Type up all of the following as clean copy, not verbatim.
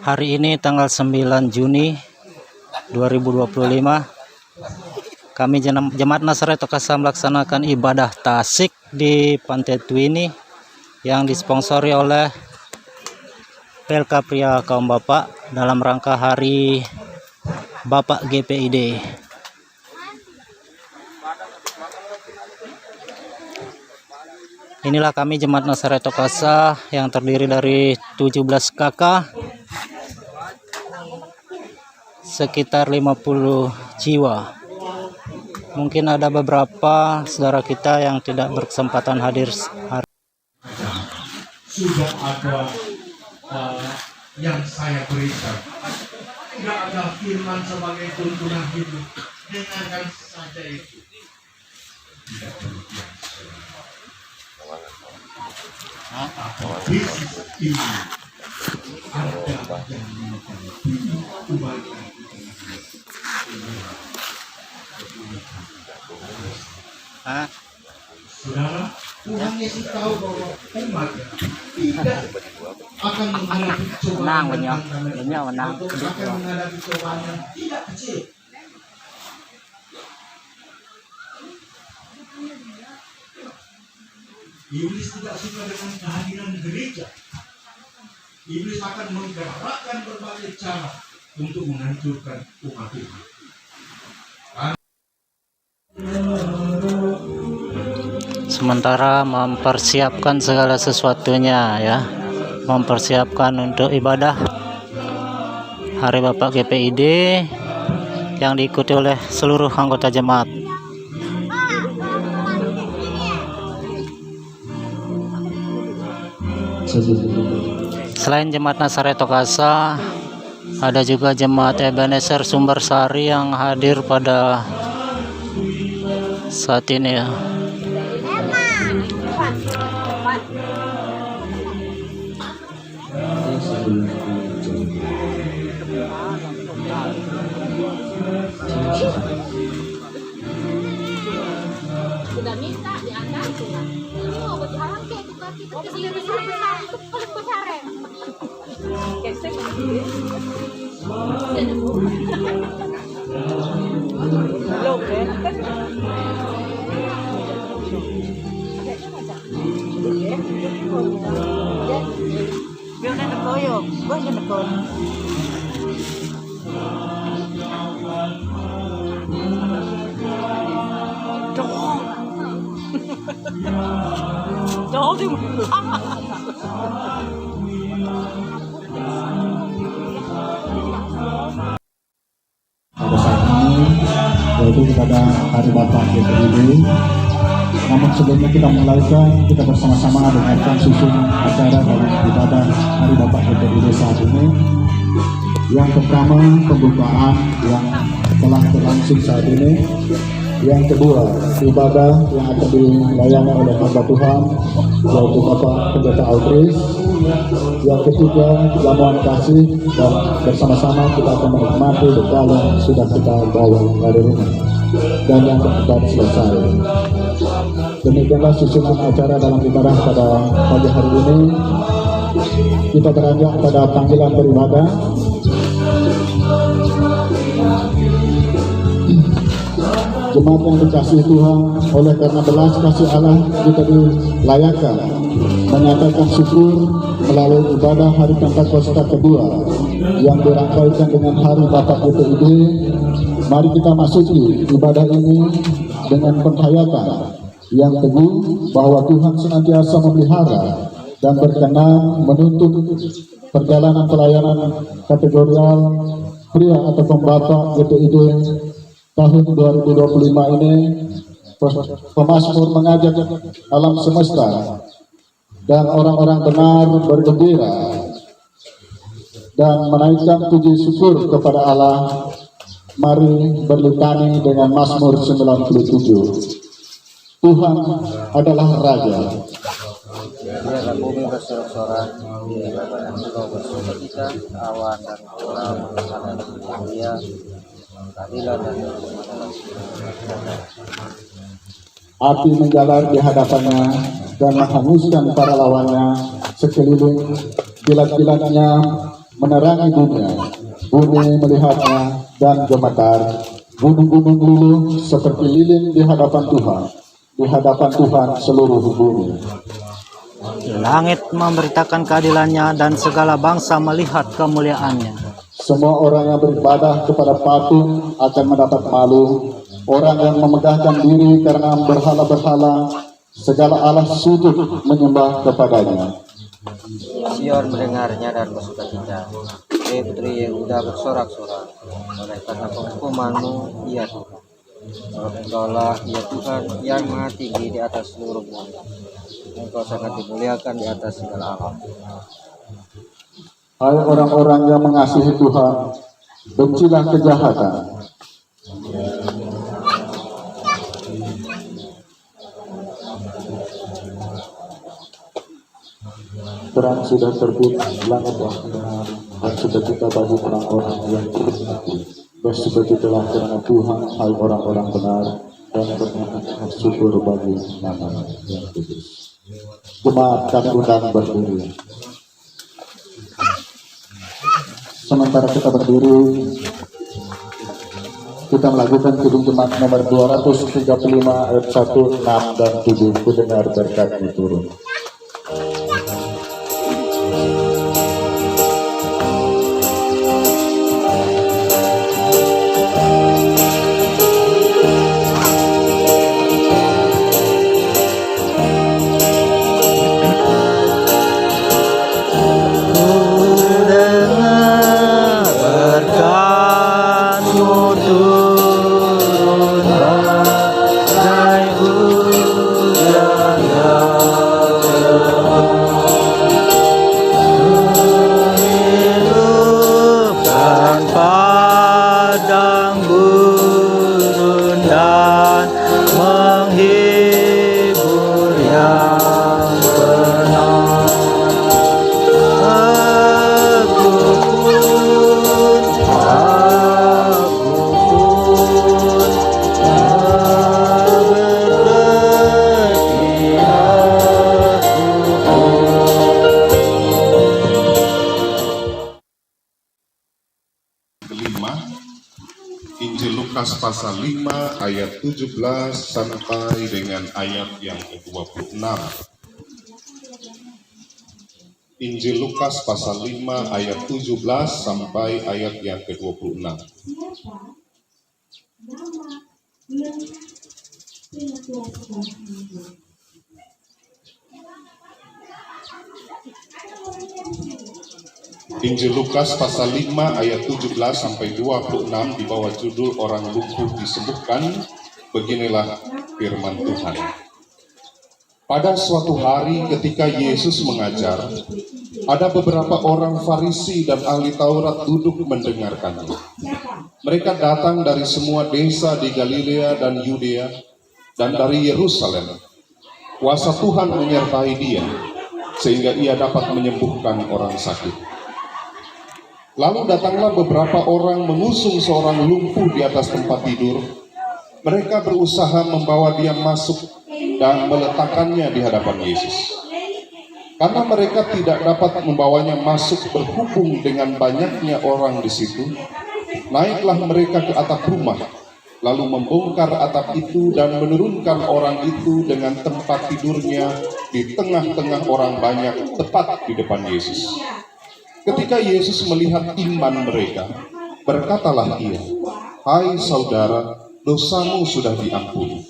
Hari ini tanggal 9 Juni 2025, kami Jemaat Nasrani Tokasa melaksanakan ibadah tasyik di Pantai Tuini yang disponsori oleh PLK Pria Kaum Bapak dalam rangka Hari Bapak GPID. Inilah kami Jemaat Nasrani Tokasa yang terdiri dari 17 kakak, sekitar 50 jiwa. Mungkin ada beberapa saudara kita yang tidak berkesempatan hadir hari. Sudah ada yang saya berikan. Tidak ada firman sebagai tuntunan hidup. Dengarkan saja itu. Tidak berbiasa. Ini ada yang Saudara, Tuhan Yesus tahu bahwa umat tidak akan menghadapi cobaan yang tidak kecil. Iblis tidak suka dengan kehadiran gereja. Iblis akan menggerakkan berbagai cara untuk menghancurkan umat Tuhan. Sementara mempersiapkan segala sesuatunya, ya, mempersiapkan untuk ibadah Hari Bapak GPID yang diikuti oleh seluruh anggota jemaat. Selain Jemaat Nasrani Tokasa, ada juga Jemaat Ebenezer Sumber Sari yang hadir pada saat ini, ya. Sudah minta diangkat cuma ini mau berjalan kayak kita besar itu paling besar ya gesek pada saat ini yaitu kepada Hari Bapak GPID. Namun sebelumnya kita mulaikan, kita bersama-sama dengarkan susun acara dalam ibadah Hari Bapak GPID saat ini. Yang pertama, pembukaan yang telah berlangsung saat ini. Yang kedua, ibadah yang akan dilayani oleh hamba Tuhan, yaitu Bapak Pendeta Audris. Yang ketiga, jamuan kasih, dan bersama-sama kita akan menikmati bekal yang sudah kita bawa dari rumah. Dan yang keempat, selesai. Demikianlah susunan acara dalam ibadah pada pagi hari ini. Kita beranjak pada panggilan beribadah. Jemaat yang dikasihi Tuhan, oleh karena belas kasih Allah kita dilayakkan menyatakan syukur melalui ibadah Hari Pentakosta kedua yang dirangkaikan dengan Hari Bapak GPID. Mari kita masuki ibadah ini dengan penghayatan yang teguh bahwa Tuhan senantiasa memelihara dan berkenan menuntut perjalanan pelayanan kategorial pria atau pembapak GPID tahun 2025 ini. Pemazmur mengajak alam semesta dan orang-orang benar bergembira dan menaikkan puji syukur kepada Allah. Mari berlutani dengan Mazmur 97. Tuhan adalah Raja. Biarlah bumi bersorak-sorak, biarlah engkau bersukacita, awan dan hujan mengalir dia, keadilan dan kebenaran. Api menjalar di hadapannya dan menghanguskan para lawannya sekeliling. kilat-kilatnya menerangi dunia, bumi melihatnya dan gemetar, gunung-gunung luluh seperti lilin di hadapan Tuhan seluruh bumi. Langit memberitakan keadilannya dan segala bangsa melihat kemuliaannya. Semua orang yang beribadah kepada patung akan mendapat malu. Orang yang memegahkan diri karena berhala-berhala, segala Allah sujud menyembah kepadanya. Sion mendengarnya dan bersukacita. Hei putri Yehuda bersorak-sorak, oleh karena penghukumanmu, ya Tuhan. Engkaulah ya Tuhan yang maha tinggi di atas seluruh bumi. Engkau sangat dimuliakan di atas segala alam. Hai orang-orang yang mengasihi Tuhan, bencilah kejahatan. Terang sudah terbit, langit telah benar, dan sukacita bagi orang-orang yang berhati. Bersukacitalah karena Tuhan, hai orang-orang benar, dan bernyanyilah syukur bagi nama yang kudus. Jemaat kami undang berdiri. Sementara kita berdiri, kita melakukan kidung jemaat nomor 235 ayat 1, 6, dan 7. Kudengar berkatnya turun. Injil Lukas pasal 5 ayat 17 sampai dengan ayat yang ke-26. Injil Lukas pasal 5 ayat 17 sampai ayat yang ke-26. Injil Lukas pasal 5 ayat 17 sampai 26 di bawah judul orang lumpuh disembuhkan. Beginilah firman Tuhan. Pada suatu hari ketika Yesus mengajar, ada beberapa orang Farisi dan ahli Taurat duduk mendengarkannya. Mereka datang dari semua desa di Galilea dan Yudea dan dari Yerusalem. Kuasa Tuhan menyertai dia sehingga ia dapat menyembuhkan orang sakit. Lalu datanglah beberapa orang mengusung seorang lumpuh di atas tempat tidur. Mereka berusaha membawa dia masuk dan meletakkannya di hadapan Yesus. Karena mereka tidak dapat membawanya masuk berhubung dengan banyaknya orang di situ, naiklah mereka ke atap rumah, lalu membongkar atap itu dan menurunkan orang itu dengan tempat tidurnya di tengah-tengah orang banyak, tepat di depan Yesus. Ketika Yesus melihat iman mereka, berkatalah ia, "Hai saudara, dosamu sudah diampuni."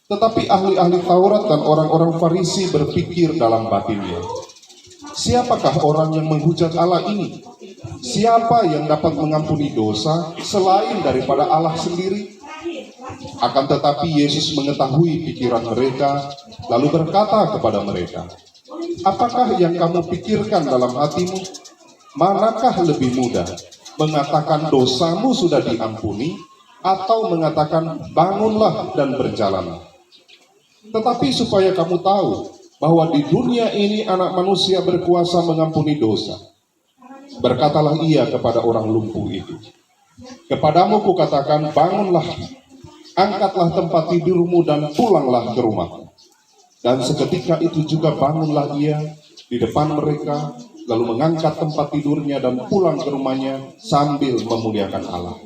Tetapi ahli-ahli Taurat dan orang-orang Farisi berpikir dalam batinnya, "Siapakah orang yang menghujat Allah ini? Siapa yang dapat mengampuni dosa selain daripada Allah sendiri?" Akan tetapi Yesus mengetahui pikiran mereka, lalu berkata kepada mereka, "Apakah yang kamu pikirkan dalam hatimu? Manakah lebih mudah, mengatakan dosamu sudah diampuni, atau mengatakan bangunlah dan berjalanlah? Tetapi supaya kamu tahu bahwa di dunia ini anak manusia berkuasa mengampuni dosa." Berkatalah ia kepada orang lumpuh itu, "Kepadamu kukatakan, bangunlah, angkatlah tempat tidurmu dan pulanglah ke rumahmu." Dan seketika itu juga bangunlah ia di depan mereka, lalu mengangkat tempat tidurnya dan pulang ke rumahnya sambil memuliakan Allah.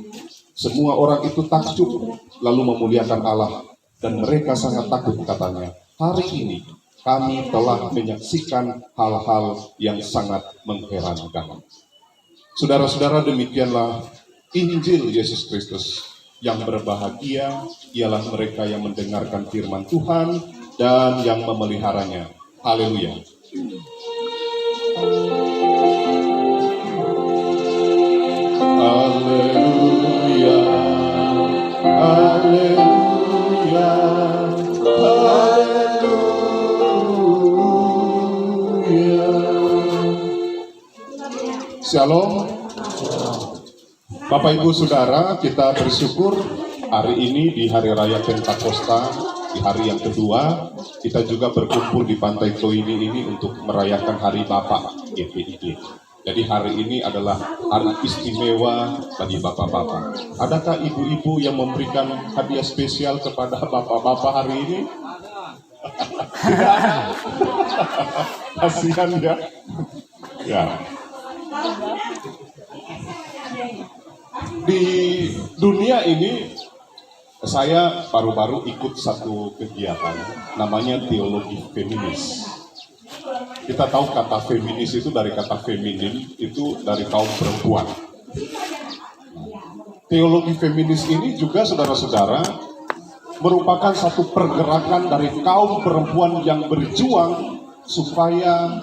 Semua orang itu takjub lalu memuliakan Allah, dan mereka sangat takut, katanya, hari ini kami telah menyaksikan hal-hal yang sangat mengherankan. Saudara-saudara, demikianlah Injil Yesus Kristus. Yang berbahagia ialah mereka yang mendengarkan firman Tuhan dan yang memeliharanya. Haleluya. Haleluya. Haleluya. Haleluya. Shalom. Bapak Ibu Saudara, kita bersyukur hari ini di Hari Raya Pentakosta, di hari yang kedua, kita juga berkumpul di Pantai Tluini ini untuk merayakan Hari Bapak GPIG. Jadi hari ini adalah hari istimewa bagi bapak-bapak. Adakah ibu-ibu yang memberikan hadiah spesial kepada bapak-bapak hari ini? Tidak ada. Kasihan ya. Ya. Di dunia ini saya baru-baru ikut satu kegiatan namanya teologi feminis. Kita tahu kata feminis itu dari kata feminin, itu dari kaum perempuan. Teologi feminis ini juga, saudara-saudara, merupakan satu pergerakan dari kaum perempuan yang berjuang supaya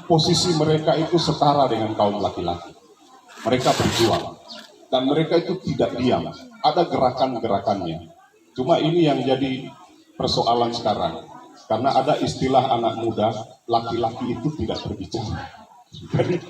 posisi mereka itu setara dengan kaum laki-laki. Mereka berjuang. Dan mereka itu tidak diam, ada gerakan-gerakannya. Cuma ini yang jadi persoalan sekarang. Karena ada istilah anak muda, laki-laki itu tidak berbicara. Jadi,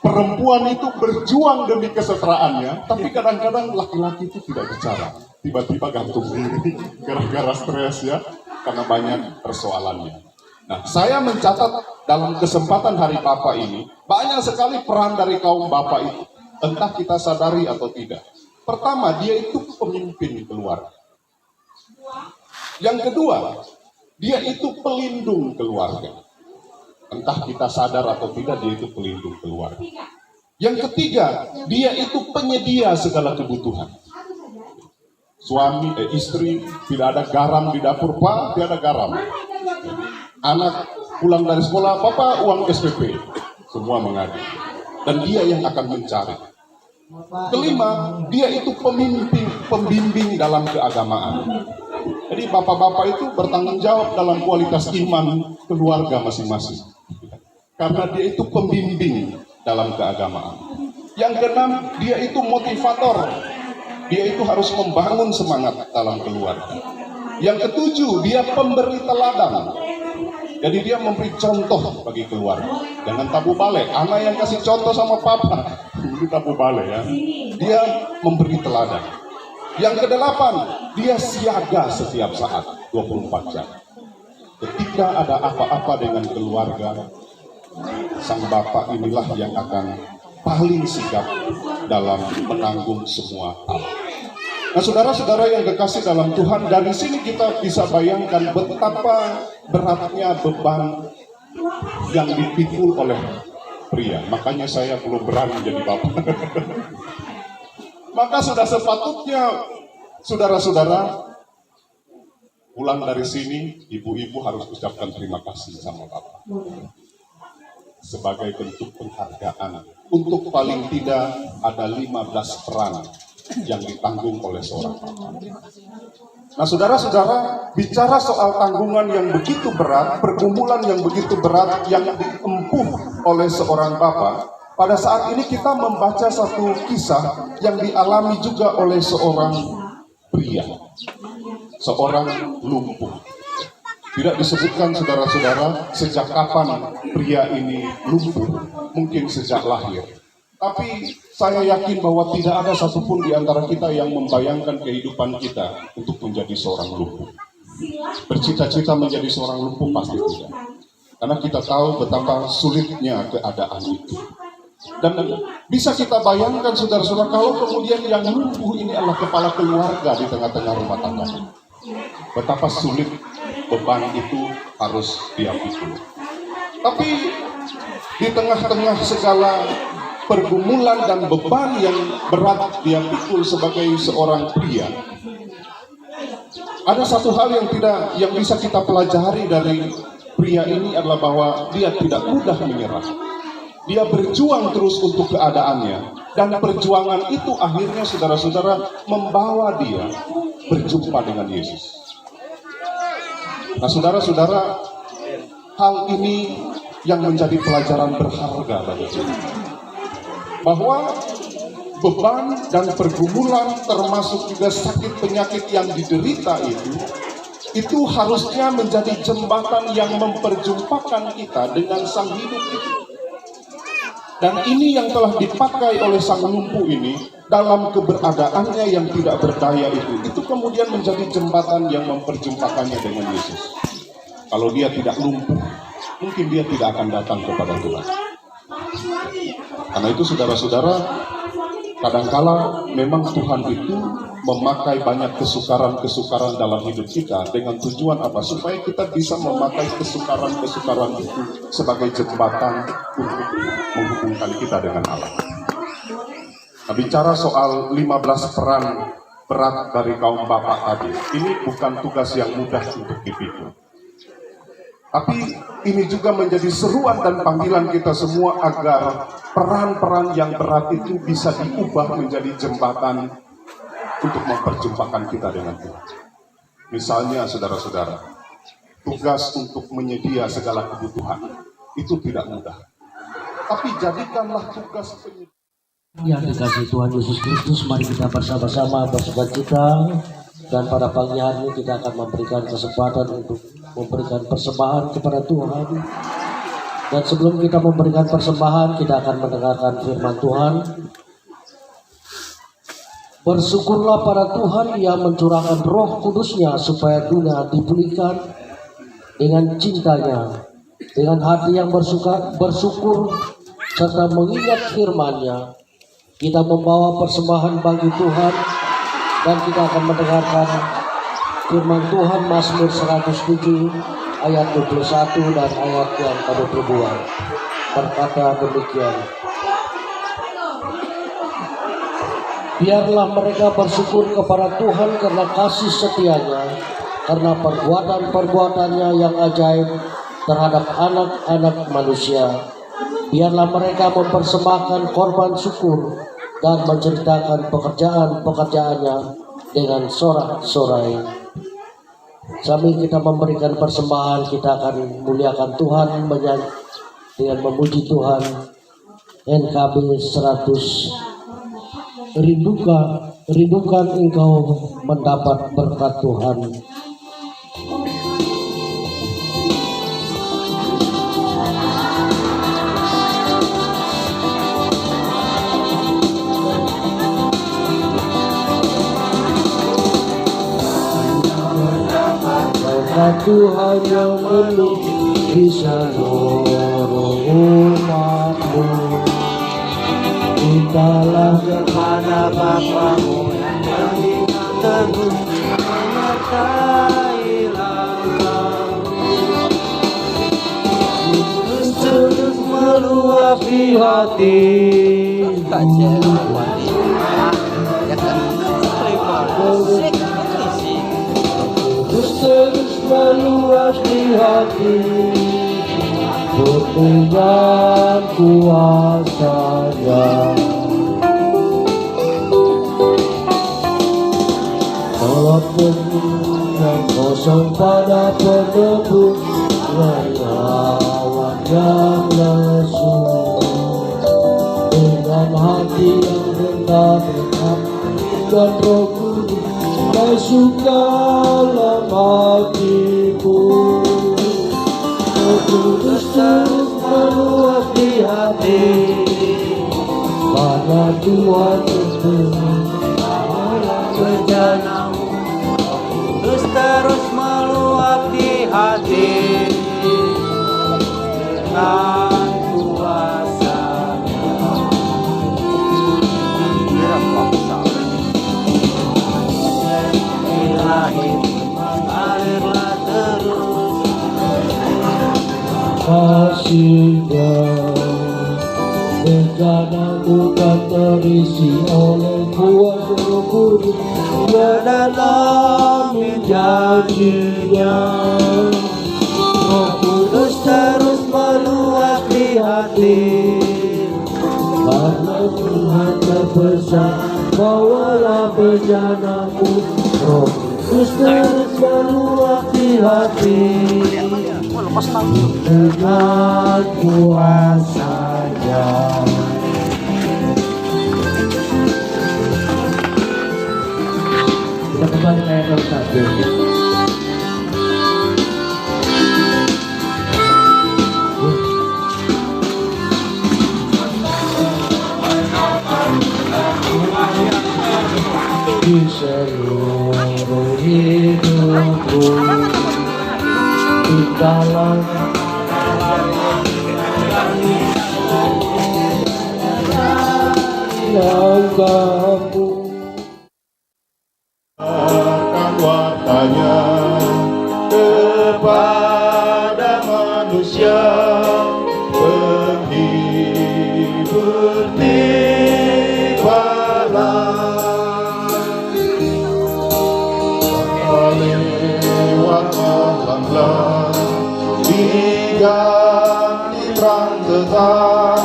perempuan itu berjuang demi kesetaraannya, tapi kadang-kadang laki-laki itu tidak bicara. Tiba-tiba gantung diri, gara-gara stres ya, karena banyak persoalannya. Nah, saya mencatat dalam kesempatan Hari Bapak ini, banyak sekali peran dari kaum bapak itu. Entah kita sadari atau tidak. Pertama, dia itu pemimpin keluarga. Yang kedua, dia itu pelindung keluarga. Entah kita sadar atau tidak, dia itu pelindung keluarga. Yang ketiga, dia itu penyedia segala kebutuhan. Suami, istri, tidak ada garam di dapur, Pak, tidak ada garam. Anak pulang dari sekolah, Papa uang SPP, semua mengadu. Dan dia yang akan mencari. Kelima, dia itu pembimbing dalam keagamaan. Jadi bapak-bapak itu bertanggung jawab dalam kualitas iman keluarga masing-masing. Karena dia itu pembimbing dalam keagamaan. Yang keenam, dia itu motivator. Dia itu harus membangun semangat dalam keluarga. Yang ketujuh, dia pemberi teladan. Jadi dia memberi contoh bagi keluarga. Jangan tabu bale. Anak yang kasih contoh sama papa, itu tabu bale ya. Dia memberi teladan. Yang kedelapan, dia siaga setiap saat, 24 jam. Ketika ada apa-apa dengan keluarga, sang bapak inilah yang akan paling sigap dalam menanggung semua hal. Nah, saudara-saudara yang kekasih dalam Tuhan, dari sini kita bisa bayangkan betapa beratnya beban yang dipikul oleh pria. Makanya saya belum berani jadi bapak. Maka sudah sepatutnya, saudara-saudara, pulang dari sini, ibu-ibu harus ucapkan terima kasih sama bapak. Sebagai bentuk penghargaan. Untuk paling tidak ada 15 peran yang ditanggung oleh seorang bapak. Nah, saudara-saudara, bicara soal tanggungan yang begitu berat, pergumulan yang begitu berat yang diempuh oleh seorang bapak, pada saat ini kita membaca satu kisah yang dialami juga oleh seorang pria, seorang lumpuh. Tidak disebutkan, saudara-saudara, sejak kapan pria ini lumpuh, mungkin sejak lahir. Tapi saya yakin bahwa tidak ada satupun di antara kita yang membayangkan kehidupan kita untuk menjadi seorang lumpuh. Bercita-cita menjadi seorang lumpuh pasti tidak. Karena kita tahu betapa sulitnya keadaan itu. Dan bisa kita bayangkan, saudara-saudara, kalau kemudian yang lumpuh ini adalah kepala keluarga di tengah-tengah rumah tangga. Betapa sulit beban itu harus dia pikul. Tapi di tengah-tengah segala pergumulan dan beban yang berat dia pikul sebagai seorang pria, ada satu hal yang bisa kita pelajari dari pria ini adalah bahwa dia tidak mudah menyerah. Dia berjuang terus untuk keadaannya, dan perjuangan itu akhirnya saudara-saudara membawa dia berjumpa dengan Yesus. Nah, saudara-saudara, hal ini yang menjadi pelajaran berharga bagi kita, bahwa beban dan pergumulan termasuk juga sakit penyakit yang diderita itu harusnya menjadi jembatan yang memperjumpakan kita dengan sang hidup itu. Dan ini yang telah dipakai oleh sang lumpuh ini dalam keberadaannya yang tidak berdaya itu kemudian menjadi jembatan yang memperjumpakannya dengan Yesus. Kalau dia tidak lumpuh, mungkin dia tidak akan datang kepada Tuhan. Karena itu saudara-saudara, kadangkala memang Tuhan itu memakai banyak kesukaran-kesukaran dalam hidup kita dengan tujuan apa? Supaya kita bisa memakai kesukaran-kesukaran itu sebagai jembatan untuk menghubungkan kita dengan Allah. Nah, bicara soal 15 peran berat dari kaum bapak tadi, ini bukan tugas yang mudah untuk dipikul. Tapi ini juga menjadi seruan dan panggilan kita semua agar peran-peran yang berat itu bisa diubah menjadi jembatan untuk memperjumpakan kita dengan Tuhan. Misalnya saudara-saudara, tugas untuk menyedia segala kebutuhan itu tidak mudah. Tapi jadikanlah tugas penyedia. Yang dikasih Tuhan Yesus Kristus, mari kita bersama-sama bersukacita, dan pada pagi hari ini kita akan memberikan kesempatan untuk memberikan persembahan kepada Tuhan. Dan sebelum kita memberikan persembahan, kita akan mendengarkan firman Tuhan. Bersyukurlah pada Tuhan yang mencurahkan Roh Kudus-Nya supaya dunia dipulihkan dengan cintanya, dengan hati yang bersyukur serta mengingat firman-Nya. Kita membawa persembahan bagi Tuhan, dan kita akan mendengarkan firman Tuhan Mazmur 107 ayat 21 dan ayat yang ke-22. Berkata demikian: biarlah mereka bersyukur kepada Tuhan karena kasih setia-Nya, karena perbuatan-perbuatannya yang ajaib terhadap anak-anak manusia. Biarlah mereka mempersembahkan korban syukur dan menceritakan pekerjaan-pekerjaannya dengan sorak-sorai. Sambil kita memberikan persembahan, kita akan muliakan Tuhan dengan memuji Tuhan. NKB 100, rindukan engkau mendapat berkat Tuhan. Tuhan yang menuhi seluruh umat-Mu, mintalah kepada Bapa-Mu yang berikan teguh, menyertai langkah-Mu. Terus meluapi hati, terus meluas di hati, dengan kuasa-Nya. Walaupun yang kosong pada penebus, lawan yang lesu, dengan hati yang rendah dan Roh Kudus masuklah hatiku. Roh Kudus terus meluas di hati, karena Tuhan itu rencana-Mu. Roh Kudus terus meluap di hati dengan kuasa-Nya. Mengalirlah terus kasihnya. Bencana bukan terisi oleh kuat Roh Kudus, dia dalam janjinya. Roh Kudus terus meluaki hati, karena Tuhan berpesan, bawalah bencanamu. Roh Kudus terus meluaki hati, dengan kuasanya. Kita kembali ke ayat 1. Di seluruh hidupku, di dalam yang kamu akan wartanya kepada manusia, penghibur tibalah. Lewat malam diganti terang tetap,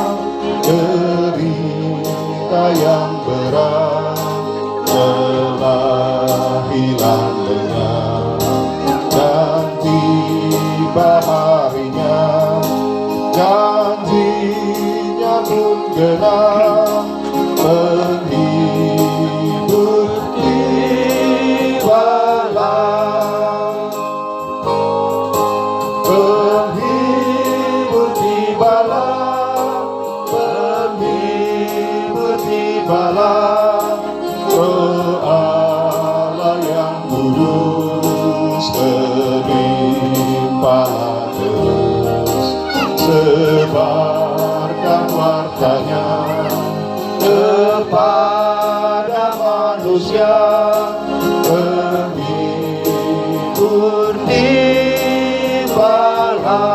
derita yang berat telah hilang lenyap, dan tiba harinya, janjinya pun genap, penghibur tibalah, penghibur tibalah, penghibur tibalah. Roh Allah yang kudus berlimpah terus, sebarkan wartanya kepada manusia, penghibur tibalah.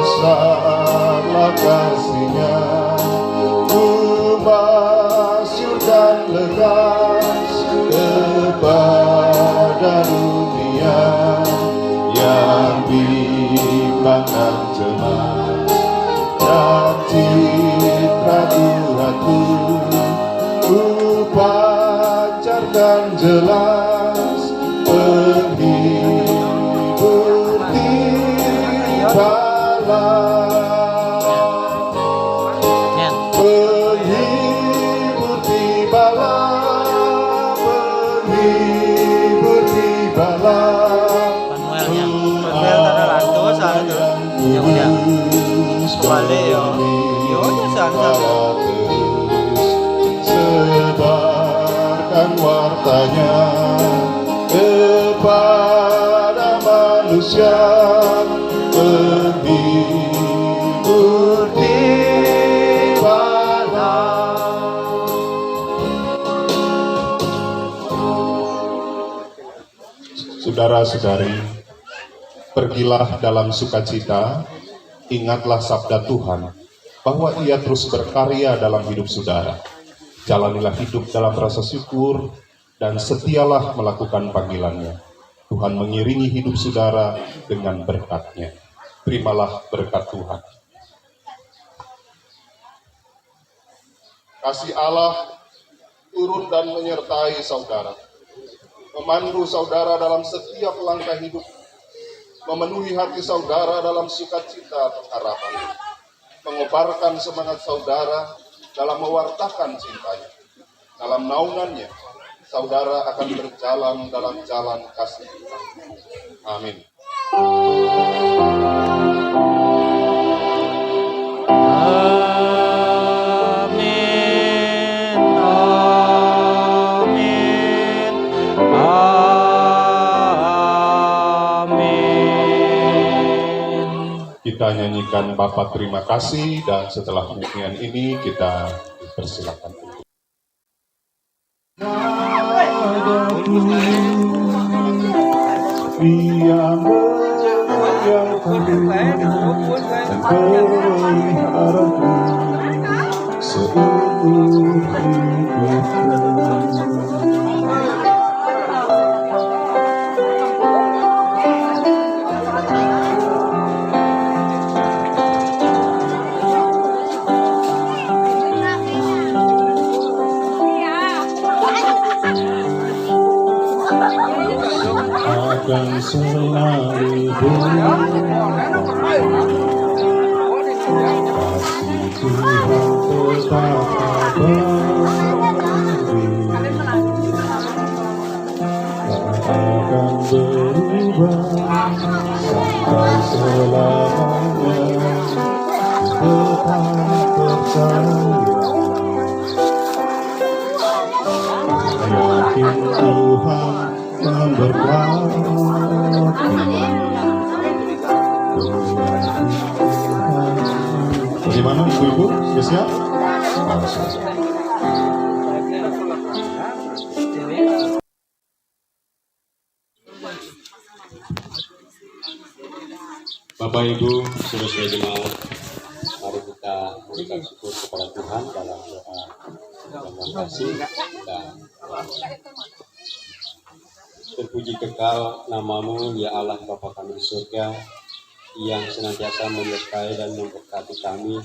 Besarlah kasihnya, masyhur dan lekas kepada dunia yang bimbang dan cemas, dan citra Tuhanku ku pancarkan jelas, penghibur tibalah. Penghibur tibalah, penghibur tibalah. Sebarkan wartanya kepada manusia, penghibur tibalah. Saudara-saudari, pergilah dalam sukacita, ingatlah sabda Tuhan, bahwa Ia terus berkarya dalam hidup saudara. Jalanilah hidup dalam rasa syukur, dan setialah melakukan panggilannya. Tuhan mengiringi hidup saudara dengan berkat-Nya. Terimalah berkat Tuhan. Kasih Allah turun dan menyertai saudara, memandu saudara dalam setiap langkah hidup, memenuhi hati saudara dalam sukacita pengharapan, mengobarkan semangat saudara dalam mewartakan cintanya. Dalam naungannya, saudara akan berjalan dalam jalan kasih. Amin. Kita nyanyikan Bapa terima kasih, dan setelah nyanyian ini kita persilakan. Yang yang peliharaku seumur hidupku. Akan selalu kasih Tuhan tetap abadi, tak akan berubah sampai selamanya. Tetap percaya, yakin Tuhan memberkati. Bagaimana ibu-ibu? Sudah siap? Bapak Ibu, saudara-saudara jemaat, mari kita memberikan syukur kepada Tuhan dalam doa dan kasih dan terpuji kekal namamu ya Allah Bapa kami di surga yang senantiasa menyertai dan memberkati kami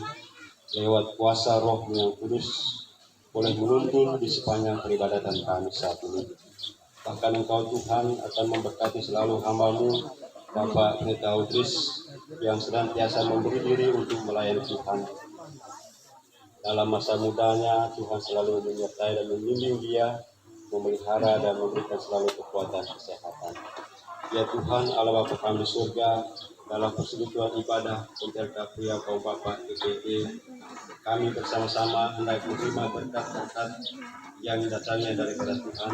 lewat kuasa Roh-Mu yang kudus boleh menuntun di sepanjang peribadatan kami saat ini. Bahkan Engkau Tuhan akan memberkati selalu hamba-Mu Bapak Pendeta Audris yang senantiasa memberi diri untuk melayani Tuhan. Dalam masa mudanya Tuhan selalu menyertai dan membimbing dia, memelihara dan memberikan selalu kekuatan kesehatan. Ya Tuhan Allah Bapa kami di surga, dalam persekutuan ibadah Pentelka Pria Kaum Bapak GPI, kami bersama-sama hendak menerima berkat-berkat yang datangnya daripada Tuhan,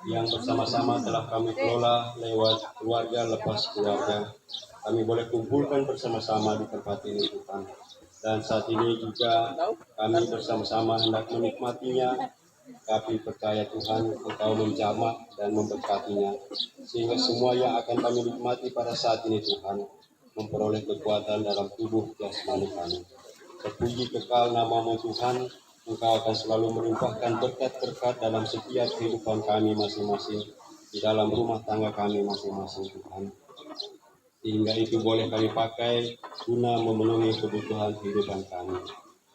yang bersama-sama telah kami kelola lewat keluarga lepas keluarga. Kami boleh kumpulkan bersama-sama di tempat ini Tuhan. Dan saat ini juga kami bersama-sama hendak menikmatinya. Kami percaya Tuhan Engkau menjamah dan memberkatinya, sehingga semua yang akan kami nikmati pada saat ini Tuhan memperoleh kekuatan dalam tubuh jasmani kami. Terpuji kekal namamu Tuhan, Engkau akan selalu melimpahkan berkat-berkat dalam setiap kehidupan kami masing-masing, di dalam rumah tangga kami masing-masing Tuhan. Sehingga itu boleh kami pakai guna memenuhi kebutuhan kehidupan kami.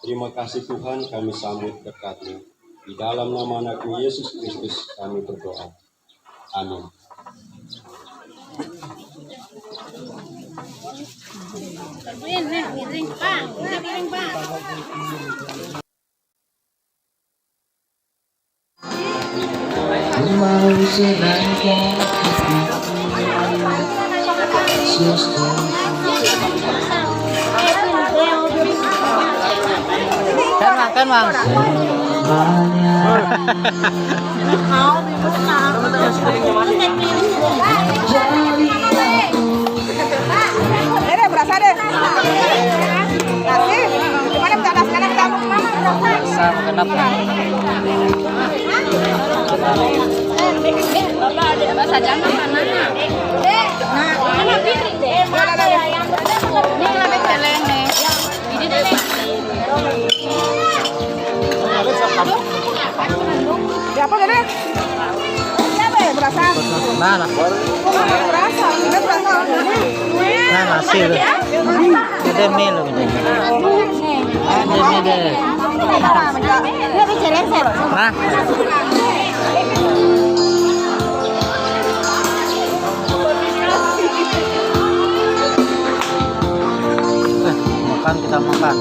Terima kasih Tuhan, kami sambut berkat-Mu. Di dalam nama anak-Mu Yesus Kristus kami berdoa. Amin. Kan Bang. Dede, berasa deh. Nasi, gimana minta nasi kanan kita mama berasa. Kenap. Bapak ada bahasa jangan mananya. Dek, nah, mana piring deh? Mana yang ini lebih celeng nih. Ini deh. Siapa Dede? Siapa ya berasa? Mana? Berasa, ini berasa. Nah, nasi lu. Gede mil lu gede. Gede. Lebih celeng sih. Nah. Makan kita makan.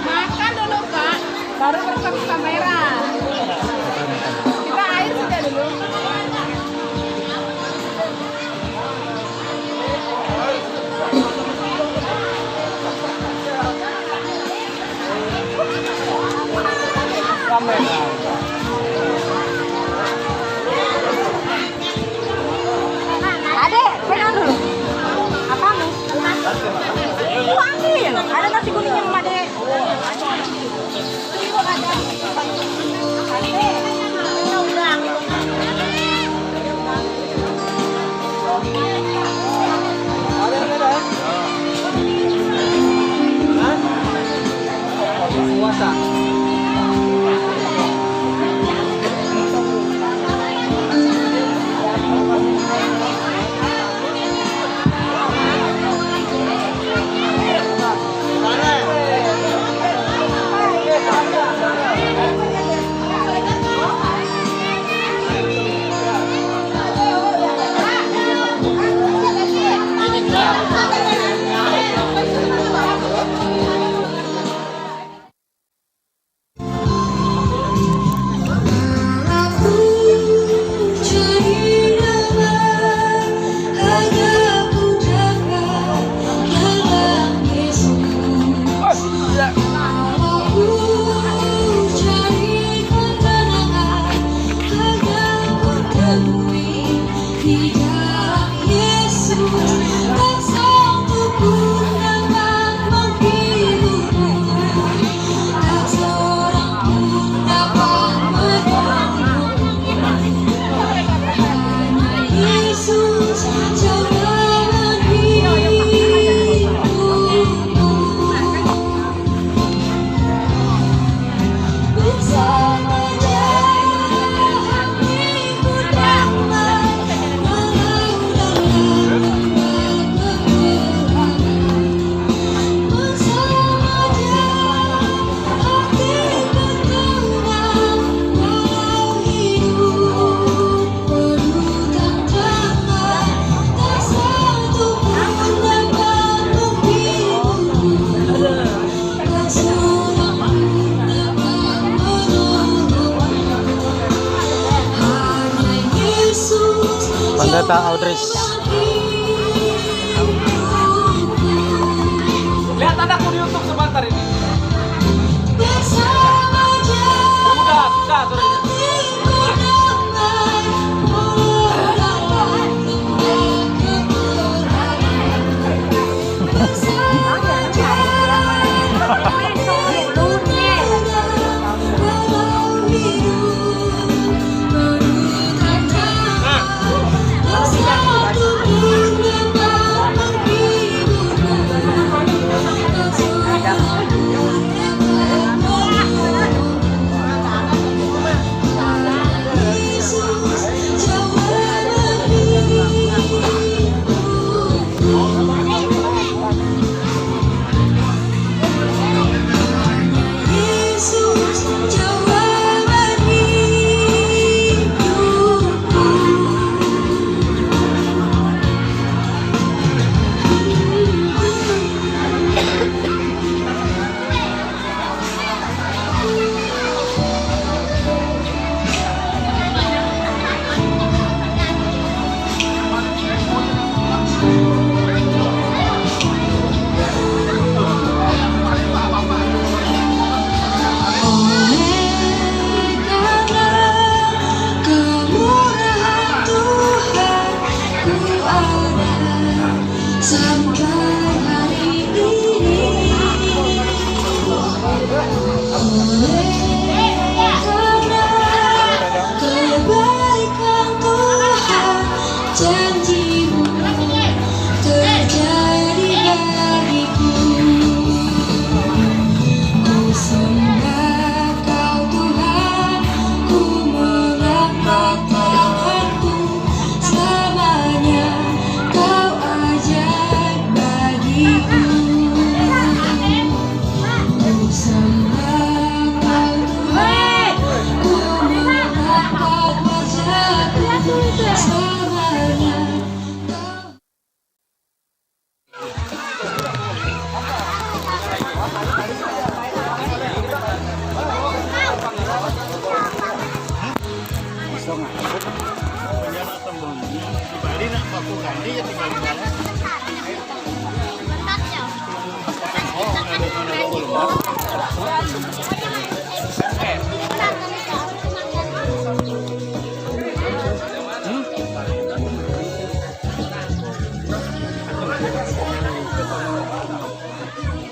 Makan dulu Kak, baru bersama kamera. Kita air sudah dulu. Pendeta Audris. Lihat anakku di YouTube sebentar ini. Sudah, turun.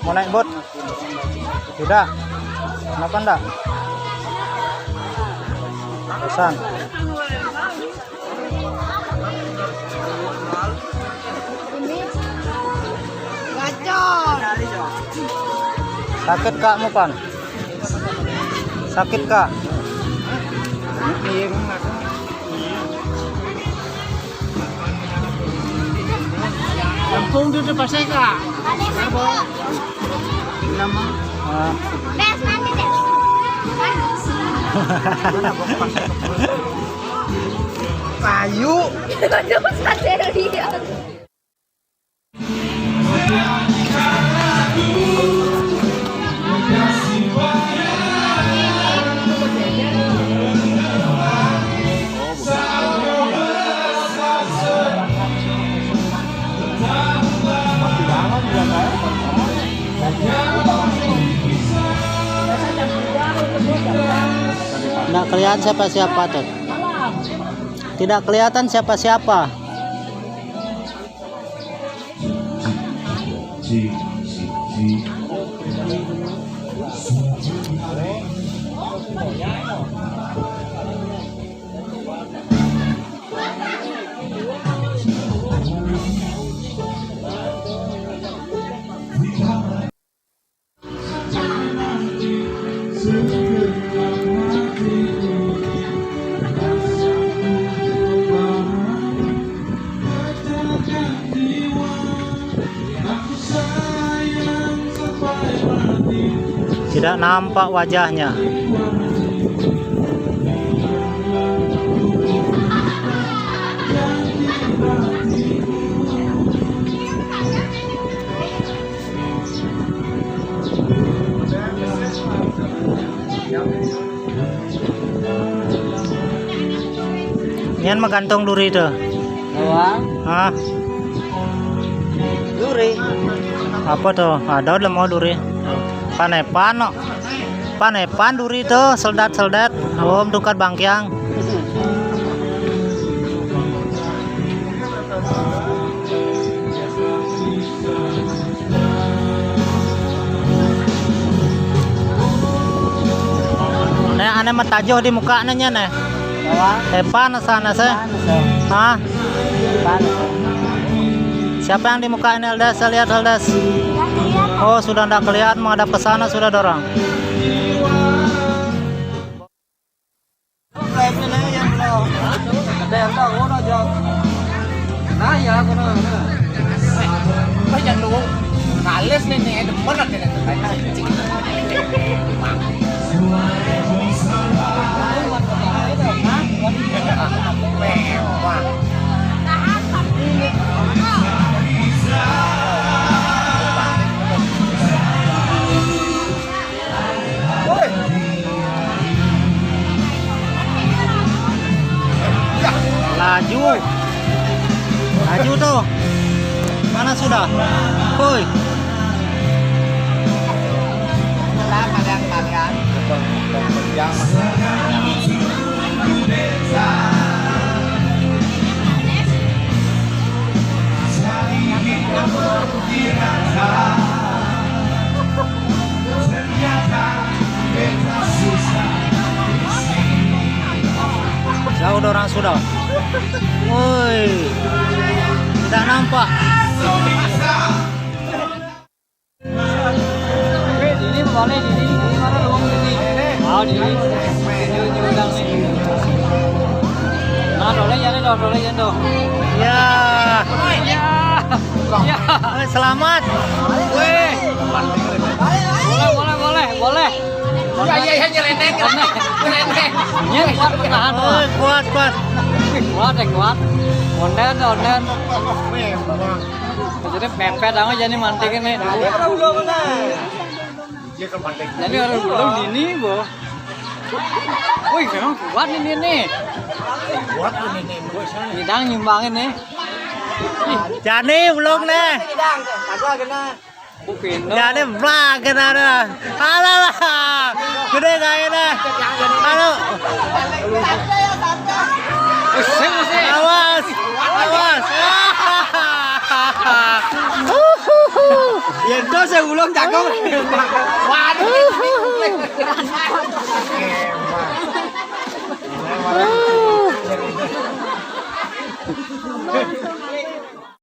Mau naik bot? Tidak. Kenapa enggak? Bosan. Sakit kak Mupan? Sakit kak? Lampung di depan saya kak. Nama? Bes nanti deh. Payu. Aduh, sadar dia. Tidak kelihatan siapa-siapa tuh. Tidak kelihatan siapa-siapa. Tidak nampak wajahnya. Nian mah gantung duri tuh. Hah? Duri. Apa tuh? Ada udah mau duri. Panepan no. Panepan duri tuh, seldat-seldat. Oh, dekat Bangkyang. Nih aneh matajo di mukanya nih. Panas sana sih. Hah? Siapa yang di muka ini, Eldas? Saya lihat, Eldas. Oh, sudah tidak kelihatan menghadap ke sana, sudah dorong. Laju tuh. Mana sudah? Woi. Jauh orang sudah. Woi. Tidak nampak. Ini boleh ini mana luang ini. Oh, ini udang nih. Nah, dole jangan. Ya. Ya. Selamat. Weh. Boleh. Ya, nyeleneh. Nya kuat menahan. Kuat. Kuat. Onden. Jadi pepet aku jadi mantik ini. Jadi orang belum ini, Bo. Wih, memang kuat ini nih. Kuat ini. Hidang nyimbangin nih. Jani belum nih. Jani belak kena dah. Alah. Gede gaya dah. Halo. Awas. Ya itu saya belum jago. Waduh.